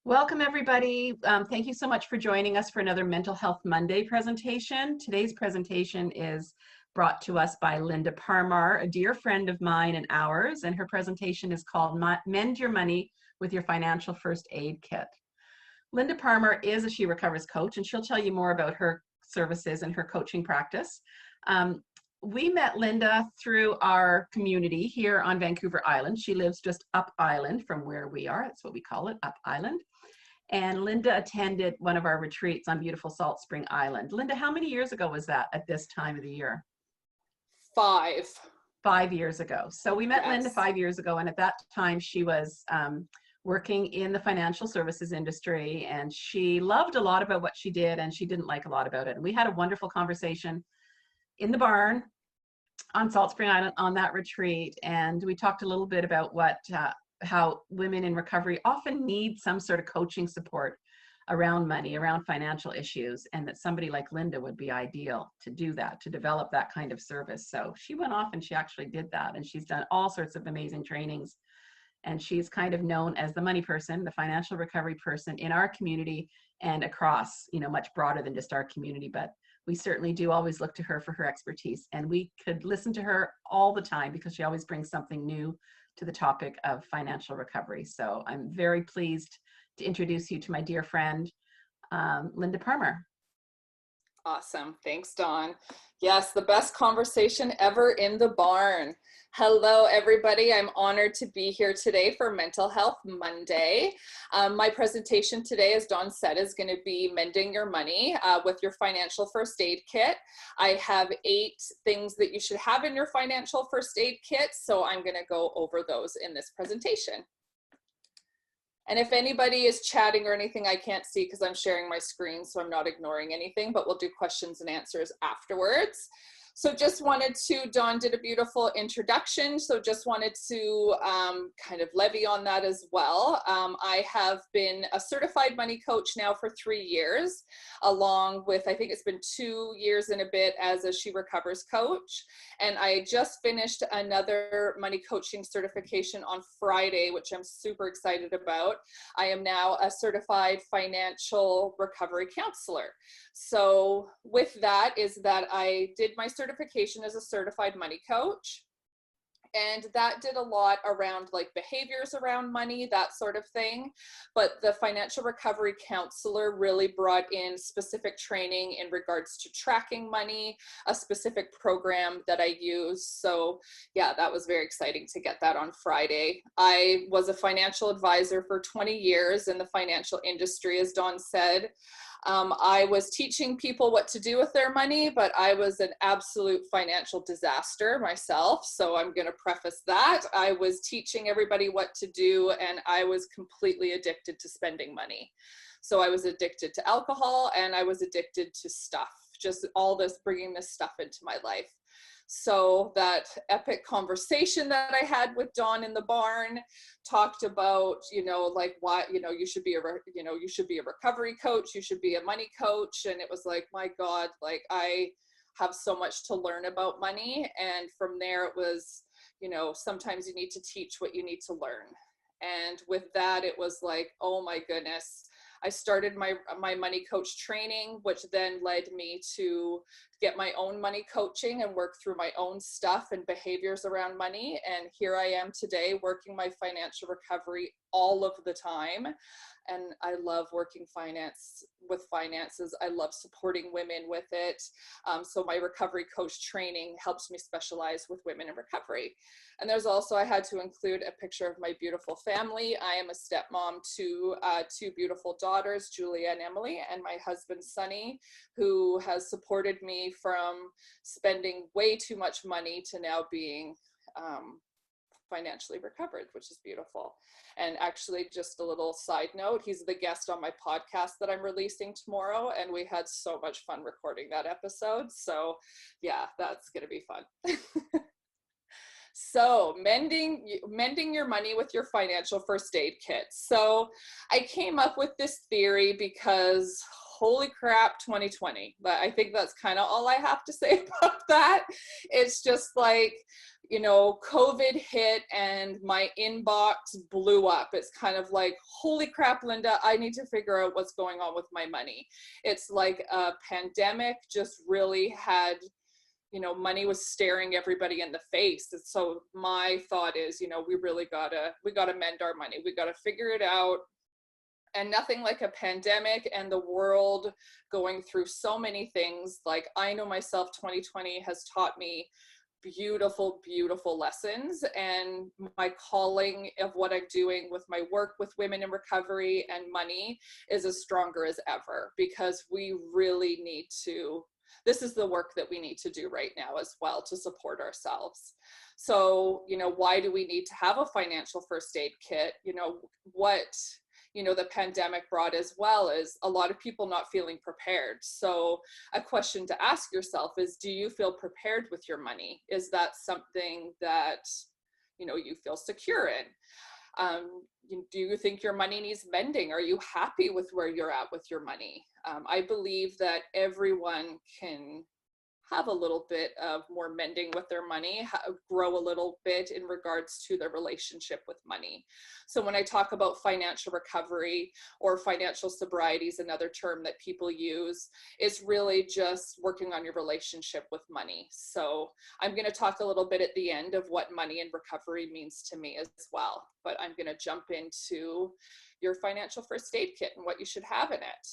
Welcome, everybody. Thank you so much for joining us for another Mental Health Monday presentation. Today's presentation is brought to us by Linda Parmar, a dear friend of mine and ours, and her presentation is called Mend Your Money with Your Financial First Aid Kit. Linda Parmar is a She Recovers coach, and she'll tell you more about her services and her coaching practice. We met Linda through our community here on Vancouver Island. She lives just up island from where we are. That's what we call it, up island. And Linda attended one of our retreats on beautiful Salt Spring Island. Linda, how many years ago was that at this time of the year? 5. 5 years ago. So we met Yes. Linda 5 years ago, and at that time she was working in the financial services industry, and she loved a lot about what she did, and she didn't like a lot about it. And we had a wonderful conversation in the barn on Salt Spring Island on that retreat, and we talked a little bit about how women in recovery often need some sort of coaching support around money, around financial issues, and that somebody like Linda would be ideal to do that, to develop that kind of service. So she went off and she actually did that, and she's done all sorts of amazing trainings, and she's kind of known as the money person, the financial recovery person in our community and across, much broader than just our community. But we certainly do always look to her for her expertise, and we could listen to her all the time because she always brings something new to the topic of financial recovery. So I'm very pleased to introduce you to my dear friend, Linda Parmar. Awesome. Thanks, Dawn. Yes, the best conversation ever in the barn. Hello, everybody. I'm honored to be here today for Mental Health Monday. My presentation today, as Dawn said, is going to be mending your money with your financial first aid kit. I have 8 things that you should have in your financial first aid kit, so I'm going to go over those in this presentation. And if anybody is chatting or anything, I can't see because I'm sharing my screen, so I'm not ignoring anything, but we'll do questions and answers afterwards. So just wanted to, Dawn did a beautiful introduction, so just wanted to kind of levy on that as well. I have been a certified money coach now for 3 years, along with, I think it's been 2 years and a bit as a She Recovers coach. And I just finished another money coaching certification on Friday, which I'm super excited about. I am now a certified financial recovery counselor. So with that is that I did my certification as a certified money coach. And that did a lot around like behaviors around money, that sort of thing. But the financial recovery counselor really brought in specific training in regards to tracking money, a specific program that I use. So yeah, that was very exciting to get that on Friday. I was a financial advisor for 20 years in the financial industry, as Dawn said. I was teaching people what to do with their money, but I was an absolute financial disaster myself. So I'm going to preface that. I was teaching everybody what to do, and I was completely addicted to spending money. So I was addicted to alcohol, and I was addicted to stuff, just all this, bringing this stuff into my life. So that epic conversation that I had with Dawn in the barn talked about, like why, you should be a recovery coach, you should be a money coach. And it was like, my God, like I have so much to learn about money. And from there it was, sometimes you need to teach what you need to learn. And with that, it was like, oh my goodness. I started my money coach training, which then led me to get my own money coaching and work through my own stuff and behaviors around money. And here I am today working my financial recovery all of the time. And I love working with finances. I love supporting women with it. So my recovery coach training helps me specialize with women in recovery. And there's also, I had to include a picture of my beautiful family. I am a stepmom to 2 beautiful daughters, Julia and Emily, and my husband, Sonny, who has supported me from spending way too much money to now being financially recovered, which is beautiful. And actually, just a little side note, he's the guest on my podcast that I'm releasing tomorrow, and we had so much fun recording that episode. So yeah, that's gonna be fun. So mending your money with your financial first aid kit. So I came up with this theory because holy crap, 2020. But I think that's kind of all I have to say about that. It's just like you know, COVID hit and my inbox blew up. It's kind of like, holy crap, Linda, I need to figure out what's going on with my money. It's like a pandemic just really had, you know, money was staring everybody in the face. And so my thought is, you know, we gotta mend our money. We gotta figure it out. And nothing like a pandemic and the world going through so many things. Like, I know myself, 2020 has taught me beautiful, beautiful lessons, and my calling of what I'm doing with my work with women in recovery and money is as stronger as ever, because we really need to, this is the work that we need to do right now as well to support ourselves. So, you know, why do we need to have a financial first aid kit? You know, what, you know, the pandemic brought as well is a lot of people not feeling prepared. So a question to ask yourself is, do you feel prepared with your money? Is that something that, you know, you feel secure in? Do you think your money needs mending? Are you happy with where you're at with your money? I believe that everyone can have a little bit of more mending with their money, grow a little bit in regards to their relationship with money. So when I talk about financial recovery or financial sobriety is another term that people use, it's really just working on your relationship with money. So I'm going to talk a little bit at the end of what money and recovery means to me as well, but I'm going to jump into your financial first aid kit and what you should have in it.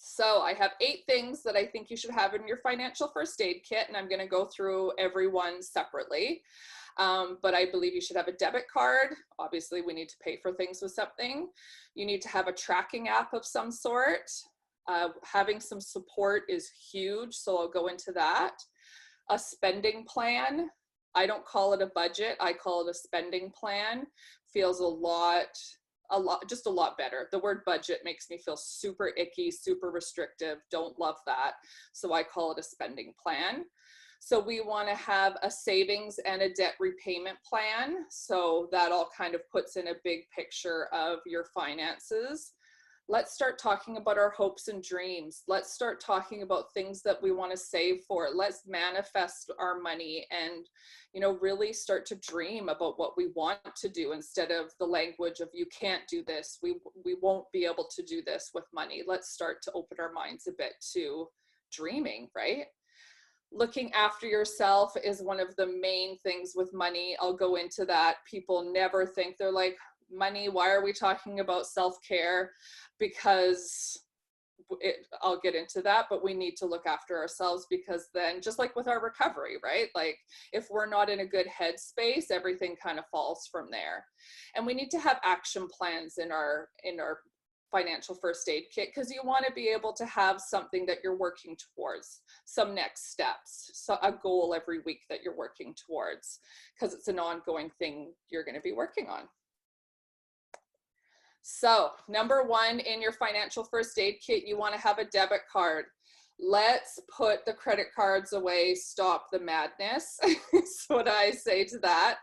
So I have 8 things that I think you should have in your financial first aid kit, and I'm going to go through every one separately. But I believe you should have a debit card. Obviously, we need to pay for things with something. You need to have a tracking app of some sort. Having some support is huge, so I'll go into that. A spending plan. I don't call it a budget. I call it a spending plan. Feels a lot better. The word budget makes me feel super icky, super restrictive. Don't love that. So I call it a spending plan. So we want to have a savings and a debt repayment plan. So that all kind of puts in a big picture of your finances. Let's start talking about our hopes and dreams. Let's start talking about things that we want to save for. Let's manifest our money and, you know, really start to dream about what we want to do instead of the language of you can't do this. We won't be able to do this with money. Let's start to open our minds a bit to dreaming, right? Looking after yourself is one of the main things with money. I'll go into that. People never think, they're like, money, why are we talking about self-care? Because I'll get into that, but we need to look after ourselves, because then, just like with our recovery, right? Like if we're not in a good headspace, everything kind of falls from there. And we need to have action plans in our financial first aid kit, because you want to be able to have something that you're working towards, some next steps, so a goal every week that you're working towards, because it's an ongoing thing you're going to be working on. So number 1 in your financial first aid kit, you want to have a debit card. Let's put the credit cards away. Stop the madness. That's what I say to that.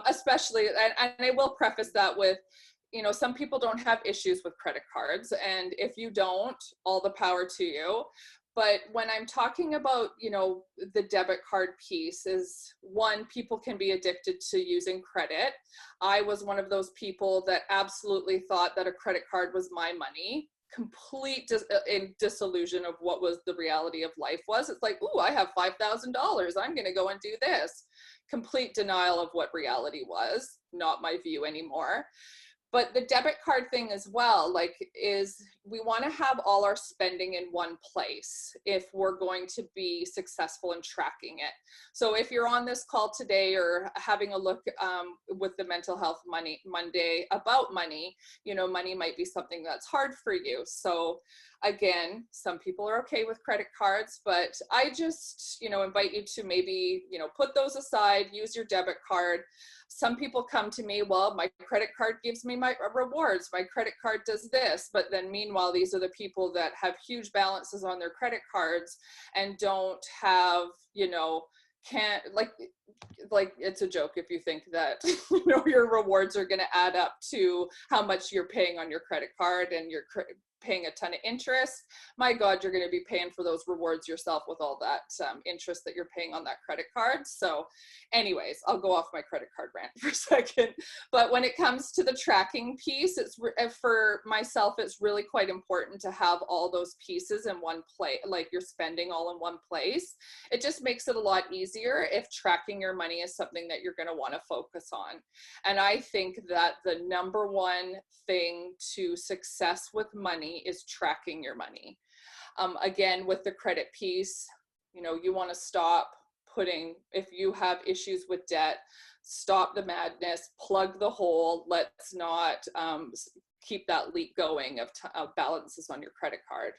Especially, and I will preface that with, you know, some people don't have issues with credit cards. And if you don't, all the power to you. But when I'm talking about, you know, the debit card piece is, one, people can be addicted to using credit. I was one of those people that absolutely thought that a credit card was my money. Complete disillusion of what was the reality of life was. It's like, ooh, I have $5,000. I'm going to go and do this. Complete denial of what reality was. Not my view anymore. But the debit card thing as well, like, is we want to have all our spending in one place if we're going to be successful in tracking it. So if you're on this call today or having a look with the Mental Health Monday about money, you know, money might be something that's hard for you. So again, some people are okay with credit cards, but I just, you know, invite you to maybe, you know, put those aside, use your debit card. Some people come to me, well, my credit card gives me my rewards. My credit card does this. But then meanwhile, these are the people that have huge balances on their credit cards and don't have, you know, can't, like it's a joke if you think that, you know, your rewards are going to add up to how much you're paying on your credit card and you're paying a ton of interest, my God, you're going to be paying for those rewards yourself with all that interest that you're paying on that credit card. So anyways, I'll go off my credit card rant for a second. But when it comes to the tracking piece, it's for myself, it's really quite important to have all those pieces in one place, like you're spending all in one place. It just makes it a lot easier if tracking your money is something that you're going to want to focus on. And I think that the number one thing to success with money is tracking your money. Again, with the credit piece, you know, you want to stop putting, if you have issues with debt, stop the madness, plug the hole. Let's not keep that leak going of balances on your credit card.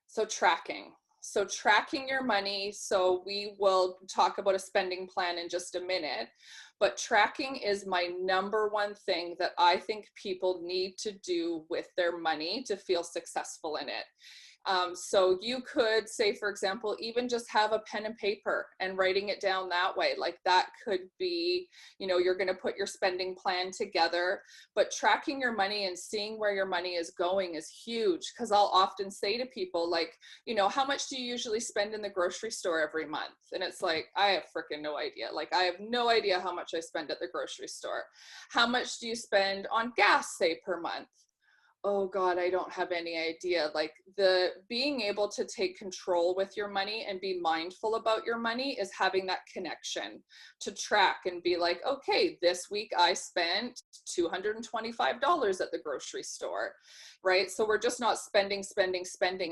So tracking. So tracking your money. So we will talk about a spending plan in just a minute, but tracking is my number one thing that I think people need to do with their money to feel successful in it. So you could say, for example, even just have a pen and paper and writing it down that way. Like that could be, you know, you're going to put your spending plan together, but tracking your money and seeing where your money is going is huge. Because I'll often say to people, like, you know, how much do you usually spend in the grocery store every month? And it's like, I have freaking no idea. Like, I have no idea how much I spend at the grocery store. How much do you spend on gas, say, per month? Oh God, I don't have any idea. Like the being able to take control with your money and be mindful about your money is having that connection to track and be like, okay, this week I spent $225 at the grocery store, right? So we're just not spending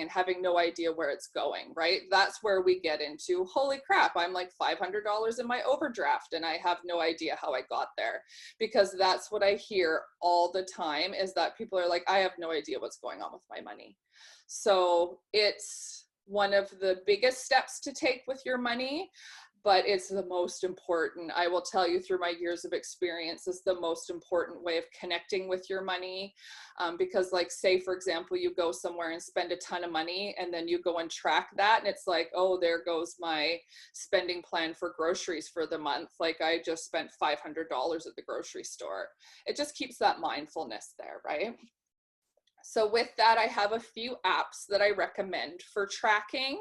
and having no idea where it's going, right? That's where we get into, holy crap, I'm like $500 in my overdraft and I have no idea how I got there. Because that's what I hear all the time, is that people are like, I have no idea what's going on with my money. So it's one of the biggest steps to take with your money, but it's the most important. I will tell you, through my years of experience, is the most important way of connecting with your money. Because like, say, for example, you go somewhere and spend a ton of money and then you go and track that and it's like, oh, there goes my spending plan for groceries for the month. Like I just spent $500 at the grocery store. It just keeps that mindfulness there, right? So with that, I have a few apps that I recommend for tracking.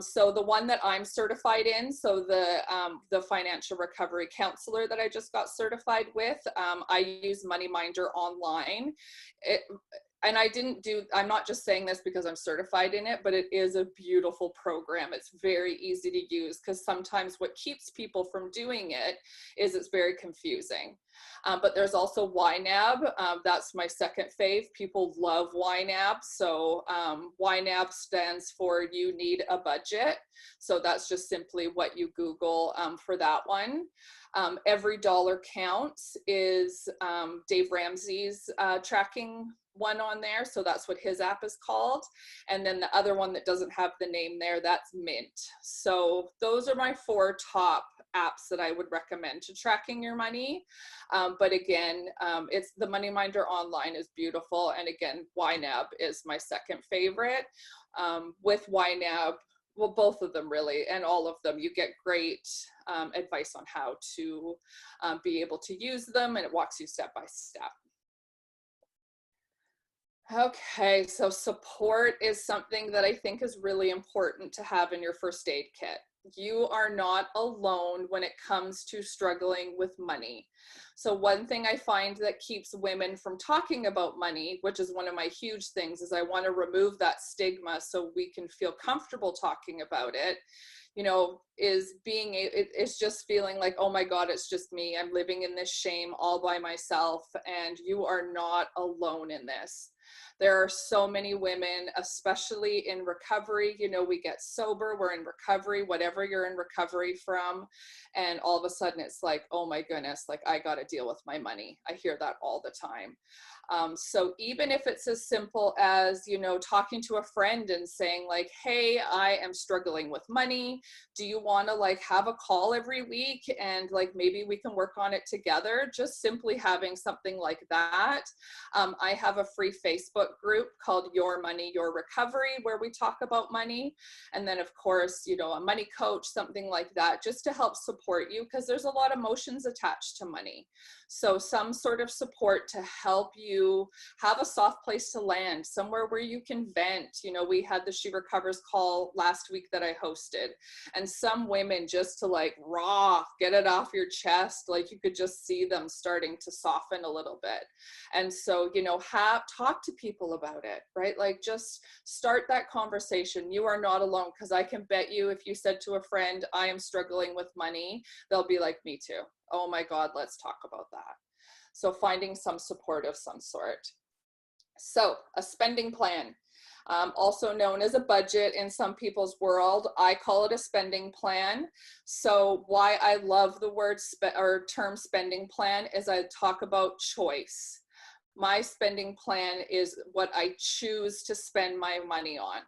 So the one that I'm certified in, so the financial recovery counselor that I just got certified with, I use MoneyMinder online. And I'm not just saying this because I'm certified in it, but it is a beautiful program. It's very easy to use, because sometimes what keeps people from doing it is it's very confusing. But there's also YNAB. That's my second fave. People love YNAB. So YNAB stands for You Need a Budget. So that's just simply what you Google for that one. Every Dollar Counts is Dave Ramsey's tracking one on there. So that's what his app is called. And then the other one that doesn't have the name there, that's Mint. So those are my 4 top apps that I would recommend to tracking your money. But again, it's the MoneyMinder online is beautiful. And again, YNAB is my second favorite. With YNAB, well, both of them really, and all of them, you get great advice on how to be able to use them, and it walks you step by step. Okay, so support is something that I think is really important to have in your first aid kit. You are not alone when it comes to struggling with money. So one thing I find that keeps women from talking about money, which is one of my huge things, is I want to remove that stigma so we can feel comfortable talking about it, you know, is it's just feeling like, oh my God, it's just me. I'm living in this shame all by myself, and you are not alone in this. There are so many women, especially in recovery, you know, we get sober, we're in recovery, whatever you're in recovery from, and all of a sudden it's like, oh my goodness, like I got to deal with my money. I hear that all the time. So even if it's as simple as, you know, talking to a friend and saying like, hey, I am struggling with money. Do you want to like have a call every week and like maybe we can work on it together? Just simply having something like that. I have a free Facebook Facebook group called Your Money, Your Recovery, where we talk about money. And then of course, you know, a money coach, something like that, just to help support you, because there's a lot of emotions attached to money. So some sort of support to help you have a soft place to land, somewhere where you can vent. You know, we had the She Recovers call last week that I hosted, and some women, just to like get it off your chest, like you could just see them starting to soften a little bit. And so, you know, talk to people about it, right? Like just start that conversation. You are not alone, because I can bet you if you said to a friend, I am struggling with money, they'll be like, me too. Oh my God, let's talk about that. So finding some support of some sort. So a spending plan, also known as a budget in some people's world. I call it a spending plan. So why I love the word term spending plan is I talk about choice. My spending plan is what I choose to spend my money on.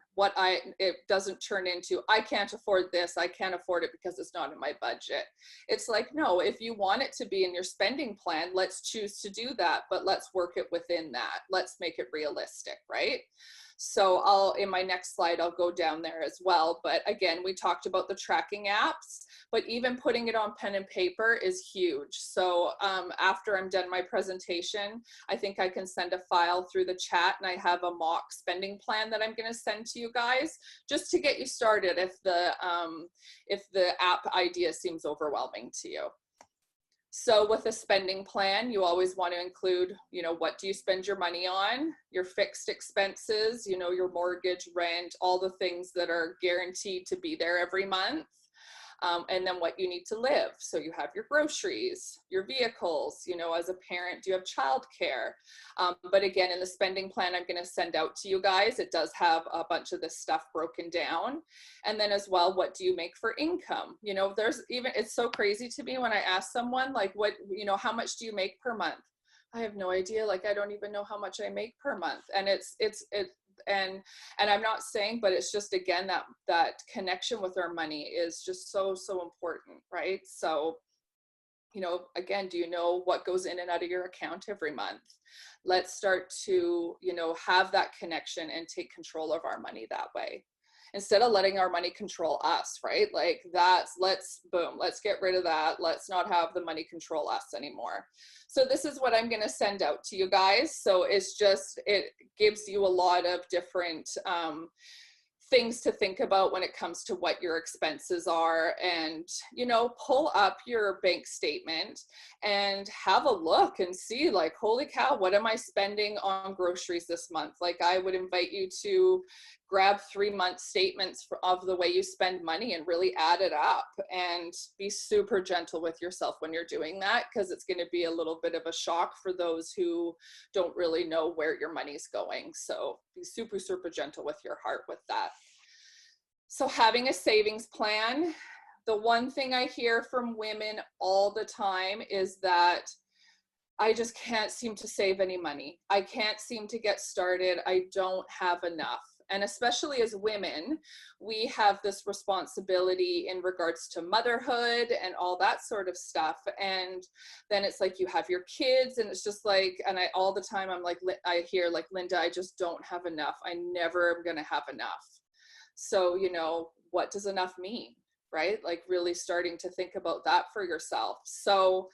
It doesn't turn into, I can't afford this, I can't afford it because it's not in my budget. It's like, no, if you want it to be in your spending plan, let's choose to do that, but let's work it within that. Let's make it realistic, right? So in my next slide, I'll go down there as well. But again, we talked about the tracking apps, but even putting it on pen and paper is huge. So after I'm done my presentation, I think I can send a file through the chat, and I have a mock spending plan that I'm going to send to you guys just to get you started if the app idea seems overwhelming to you. So with a spending plan, you always want to include, you know, what do you spend your money on, your fixed expenses, you know, your mortgage, rent, all the things that are guaranteed to be there every month. And then what you need to live. So you have your groceries, your vehicles, you know, as a parent, do you have childcare? But again, in the spending plan I'm going to send out to you guys, it does have a bunch of this stuff broken down. And then as well, what do you make for income? You know, it's so crazy to me when I ask someone like, what, you know, how much do you make per month? I have no idea. Like, I don't even know how much I make per month. And and I'm not saying, but it's just, again, that connection with our money is just so important, right? So, you know, again, do you know what goes in and out of your account every month? Let's start to, you know, have that connection and take control of our money that way, instead of letting our money control us, right? Like let's get rid of that. Let's not have the money control us anymore. So this is what I'm going to send out to you guys. So it gives you a lot of different things to think about when it comes to what your expenses are. And, you know, pull up your bank statement and have a look and see, like, holy cow, what am I spending on groceries this month? Like, I would invite you to grab 3-month statements of the way you spend money and really add it up, and be super gentle with yourself when you're doing that, because it's going to be a little bit of a shock for those who don't really know where your money's going. So be super gentle with your heart with that. So having a savings plan, the one thing I hear from women all the time is that I just can't seem to save any money. I can't seem to get started. I don't have enough. And especially as women, we have this responsibility in regards to motherhood and all that sort of stuff. And then it's like you have your kids, and it's just like, and all the time I'm like, I hear like, Linda, I just don't have enough. I never am going to have enough. So, you know, what does enough mean, right? Like really starting to think about that for yourself. So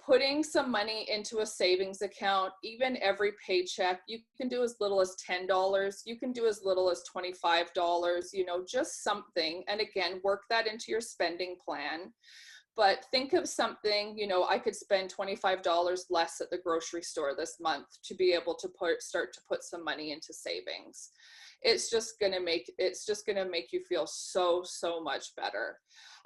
putting some money into a savings account, even every paycheck, you can do as little as $10. You can do as little as $25, you know, just something. And again, work that into your spending plan. But think of something, you know, I could spend $25 less at the grocery store this month to be able to start to put some money into savings. It's just going to make you feel so much better.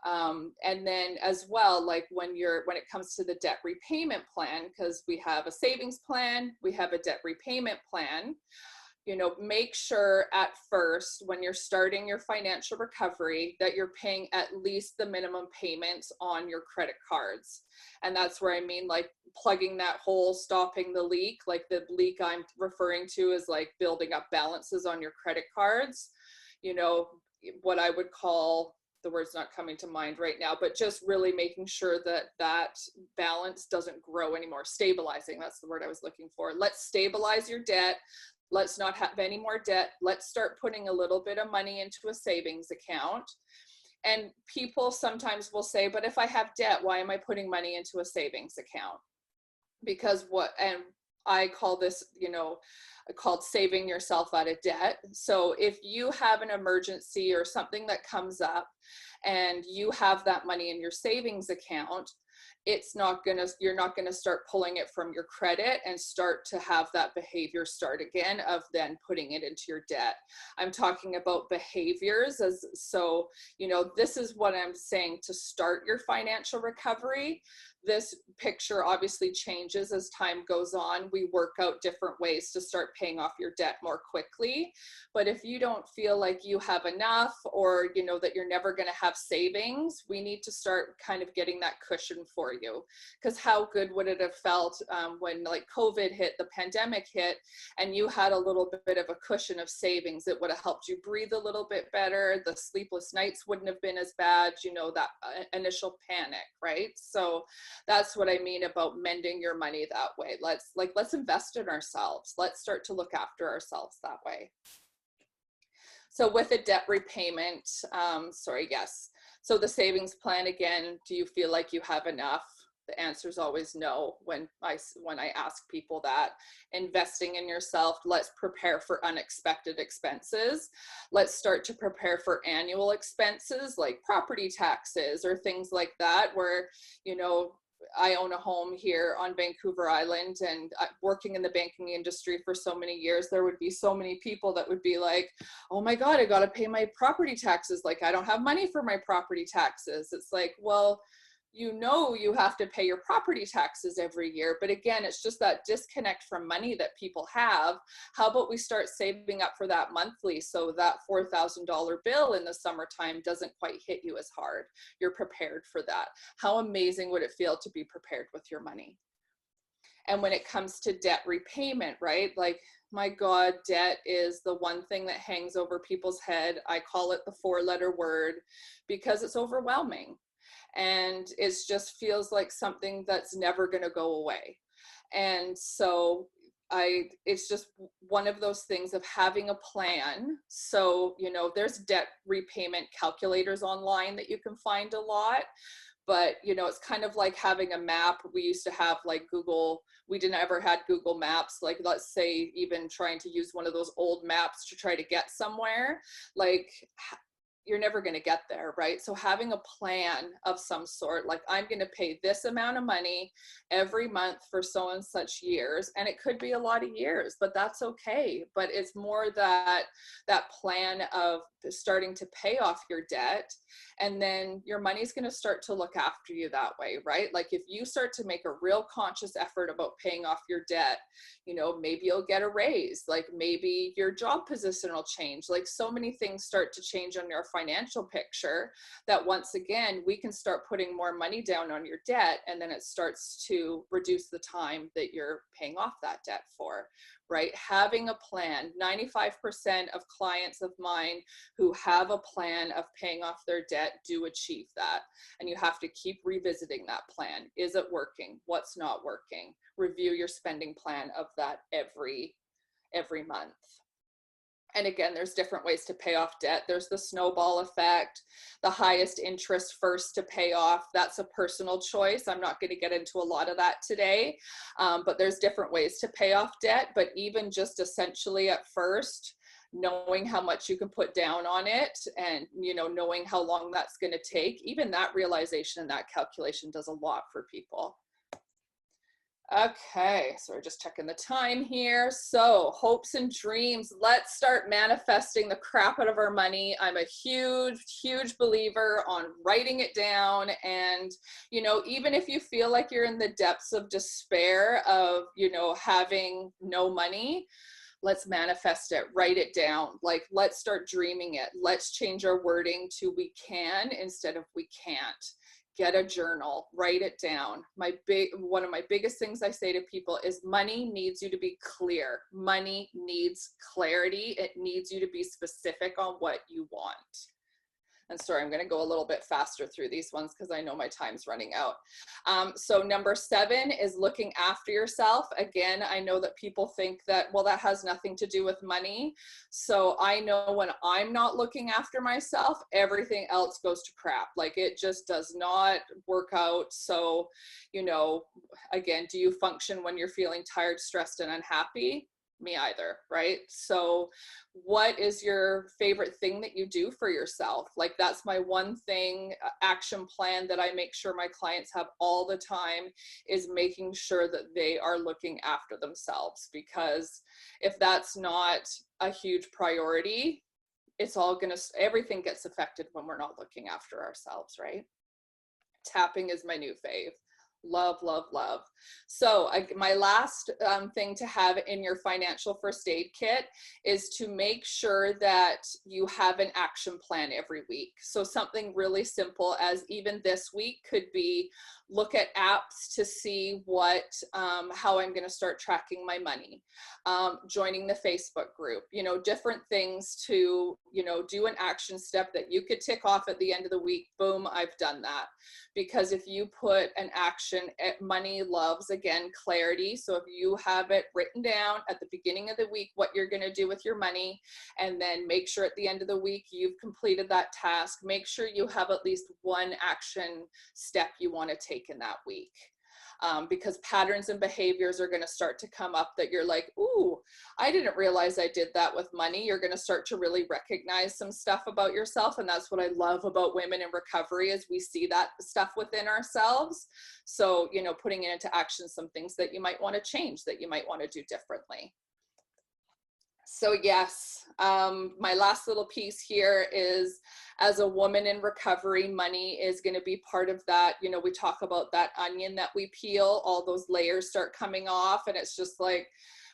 And then as well, like when it comes to the debt repayment plan, because we have a savings plan, we have a debt repayment plan, you know, make sure at first when you're starting your financial recovery that you're paying at least the minimum payments on your credit cards. And that's where I mean, like plugging that hole, stopping the leak. Like the leak I'm referring to is like building up balances on your credit cards, you know, what I would call, the word's not coming to mind right now, but just really making sure that that balance doesn't grow anymore. Stabilizing, that's the word I was looking for. Let's stabilize your debt. Let's not have any more debt. Let's start putting a little bit of money into a savings account. And people sometimes will say, but if I have debt, why am I putting money into a savings account? Because and I call this, called saving yourself out of debt. So if you have an emergency or something that comes up and you have that money in your savings account, you're not gonna start pulling it from your credit and start to have that behavior start again of then putting it into your debt. I'm talking about behaviors this is what I'm saying to start your financial recovery. This picture obviously changes as time goes on. We work out different ways to start paying off your debt more quickly. But if you don't feel like you have enough, or that you're never going to have savings, we need to start kind of getting that cushion for you. Because how good would it have felt when like COVID hit, the pandemic hit, and you had a little bit of a cushion of savings? It would have helped you breathe a little bit better. The sleepless nights wouldn't have been as bad, that initial panic, right? So that's what I mean about mending your money that way. Let's invest in ourselves. Let's start to look after ourselves that way. So with a debt repayment, So the savings plan, again, do you feel like you have enough? The answer is always no when I ask people that. Investing in yourself, let's prepare for unexpected expenses. Let's start to prepare for annual expenses like property taxes or things like that, where, I own a home here on Vancouver Island, and working in the banking industry for so many years, there would be so many people that would be like, oh my God, I got to pay my property taxes. Like, I don't have money for my property taxes. It's like, well, you have to pay your property taxes every year. But again, it's just that disconnect from money that people have. How about we start saving up for that monthly, so that $4,000 bill in the summertime doesn't quite hit you as hard? You're prepared for that. How amazing would it feel to be prepared with your money? And when it comes to debt repayment, right? Like, my God, debt is the one thing that hangs over people's head. I call it the 4-letter word because it's overwhelming. And it just feels like something that's never going to go away. And so it's just one of those things of having a plan. So, there's debt repayment calculators online that you can find a lot, but, it's kind of like having a map. We used to have like Google. We didn't ever had Google Maps. Like, let's say even trying to use one of those old maps to try to get somewhere, like, you're never going to get there, right? So having a plan of some sort, like, I'm going to pay this amount of money every month for so and such years, and it could be a lot of years, but that's okay. But it's more that plan of starting to pay off your debt, and then your money's going to start to look after you that way, right? Like, if you start to make a real conscious effort about paying off your debt, maybe you'll get a raise, like maybe your job position will change. Like, so many things start to change on your financial picture that, once again, we can start putting more money down on your debt, and then it starts to reduce the time that you're paying off that debt for, right? Having a plan. 95% of clients of mine who have a plan of paying off their debt do achieve that. And you have to keep revisiting that plan. Is it working? What's not working? Review your spending plan of that every month. And again, there's different ways to pay off debt. There's the snowball effect, the highest interest first to pay off. That's a personal choice. I'm not going to get into a lot of that today, but there's different ways to pay off debt. But even just essentially at first, knowing how much you can put down on it, and knowing how long that's going to take, even that realization and that calculation does a lot for people. Okay, so we're just checking the time here. So hopes and dreams, let's start manifesting the crap out of our money. I'm a huge believer on writing it down. And, even if you feel like you're in the depths of despair of, having no money, let's manifest it, write it down. Like, let's start dreaming it. Let's change our wording to we can instead of we can't. Get a journal, write it down. One of my biggest things I say to people is money needs you to be clear. Money needs clarity. It needs you to be specific on what you want. And sorry, I'm going to go a little bit faster through these ones because I know my time's running out. So number 7 is looking after yourself. Again, I know that people think that, well, that has nothing to do with money. So I know when I'm not looking after myself, everything else goes to crap. Like it just does not work out. So, you know, again, do you function when you're feeling tired, stressed, and unhappy? Me either, right? So what is your favorite thing that you do for yourself? Like that's my one thing, action plan that I make sure my clients have all the time, is making sure that they are looking after themselves. Because if that's not a huge priority, it's all gonna, everything gets affected when we're not looking after ourselves, right? Tapping is my new fave. Love, love, love. So my last thing to have in your financial first aid kit is to make sure that you have an action plan every week. So something really simple as even this week could be look at apps to see what, how I'm going to start tracking my money, joining the Facebook group, you know, different things to, you know, do an action step that you could tick off at the end of the week. Boom, I've done that. Because if you put an action, money loves, again, clarity. So if you have it written down at the beginning of the week, what you're going to do with your money, and then make sure at the end of the week you've completed that task, make sure you have at least one action step you want to take in that week. Because patterns and behaviors are going to start to come up that you're like, ooh, I didn't realize I did that with money. You're going to start to really recognize some stuff about yourself. And that's what I love about women in recovery, is we see that stuff within ourselves. So, you know, putting it into action, some things that you might want to change, that you might want to do differently. So yes, my last little piece here is, as a woman in recovery, money is going to be part of that. You know, we talk about that onion that we peel, all those layers start coming off, and it's just like,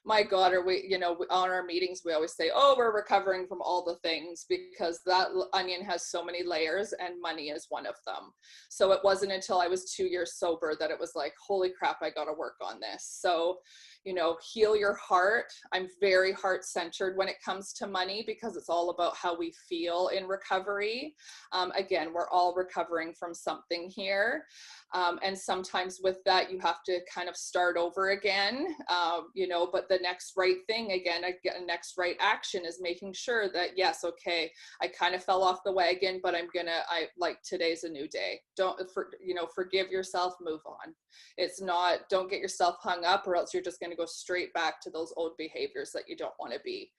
my God, are we, you know, on our meetings, we always say, oh, we're recovering from all the things, because that onion has so many layers and money is one of them. So it wasn't until I was 2 years sober that it was like, holy crap, I got to work on this. So, you know, heal your heart. I'm very heart-centered when it comes to money, because it's all about how we feel in recovery. Again, we're all recovering from something here. And sometimes with that, you have to kind of start over again, you know, but the next right thing, again, a next right action is making sure that, yes, okay, I kind of fell off the wagon, but like, today's a new day. You know, forgive yourself, move on. It's not, don't get yourself hung up, or else you're just going to go straight back to those old behaviors that you don't want to be.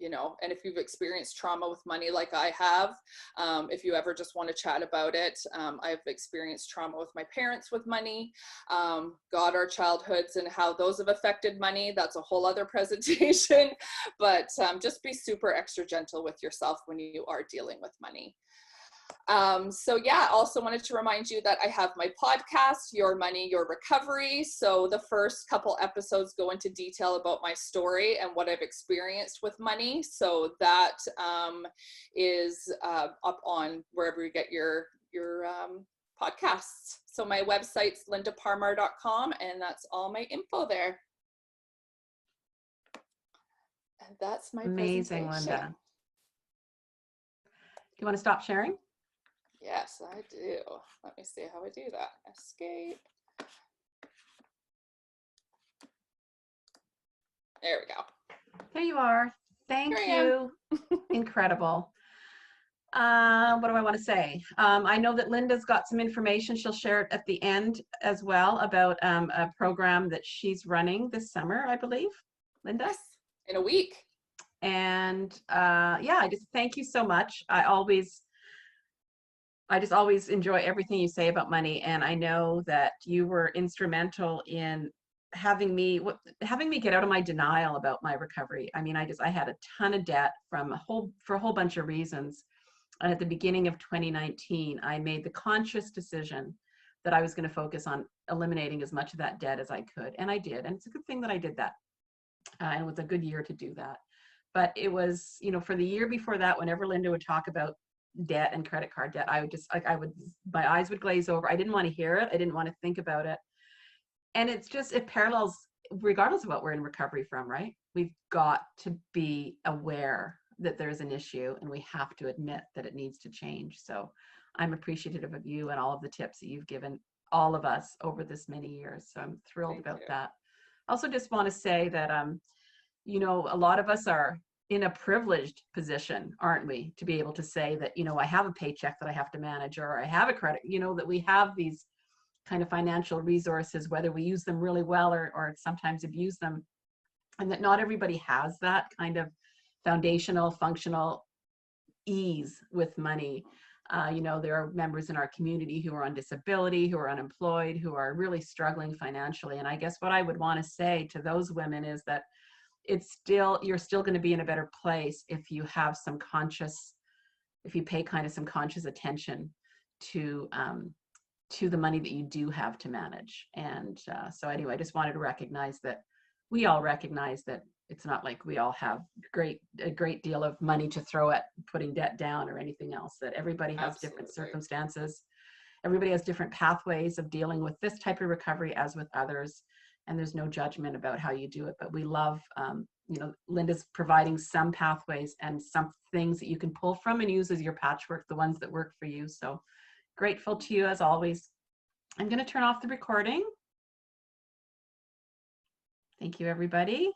You know, and if you've experienced trauma with money like I have, if you ever just want to chat about it, I've experienced trauma with my parents with money, God, our childhoods and how those have affected money. That's a whole other presentation, but just be super extra gentle with yourself when you are dealing with money. So yeah, also wanted to remind you that I have my podcast, Your Money, Your Recovery. So the first couple episodes go into detail about my story and what I've experienced with money. So that is up on wherever you get your podcasts. So my website's lindaparmar.com, and that's all my info there. And that's my amazing, presentation. Linda. Do you want to stop sharing? Yes, I do. Let me see how I do that. Escape. There we go. There you are. Thank you. Incredible. What do I want to say? I know that Linda's got some information. She'll share it at the end as well about a program that she's running this summer, I believe. Linda? Yes, in a week. And yeah, I just thank you so much. I just always enjoy everything you say about money, and I know that you were instrumental in having me get out of my denial about my recovery. I mean, I had a ton of debt for a whole bunch of reasons. And at the beginning of 2019, I made the conscious decision that I was going to focus on eliminating as much of that debt as I could, and I did. And it's a good thing that I did that. And it was a good year to do that. But it was, you know, for the year before that, whenever Linda would talk about debt and credit card debt, I would just my eyes would glaze over. I didn't want to hear it. I didn't want to think about it. And it parallels regardless of what we're in recovery from, right? We've got to be aware that there's an issue, and we have to admit that it needs to change. So I'm appreciative of you and all of the tips that you've given all of us over this many years. So I'm thrilled about that. I also just want to say that, you know, a lot of us are in a privileged position, aren't we, to be able to say that, you know, I have a paycheck that I have to manage, or I have a credit, you know, that we have these kind of financial resources, whether we use them really well or sometimes abuse them, and that not everybody has that kind of foundational, functional ease with money. You know, there are members in our community who are on disability, who are unemployed, who are really struggling financially. And I guess what I would want to say to those women is that you're still going to be in a better place if you have some conscious, if you pay kind of some conscious attention to the money that you do have to manage. And so anyway, I just wanted to recognize that we all recognize that it's not like we all have a great deal of money to throw at putting debt down or anything else, that everybody has different circumstances. Everybody has different pathways of dealing with this type of recovery as with others. And there's no judgment about how you do it, but we love, you know, Linda's providing some pathways and some things that you can pull from and use as your patchwork, the ones that work for you. So grateful to you as always. I'm going to turn off the recording. Thank you, everybody.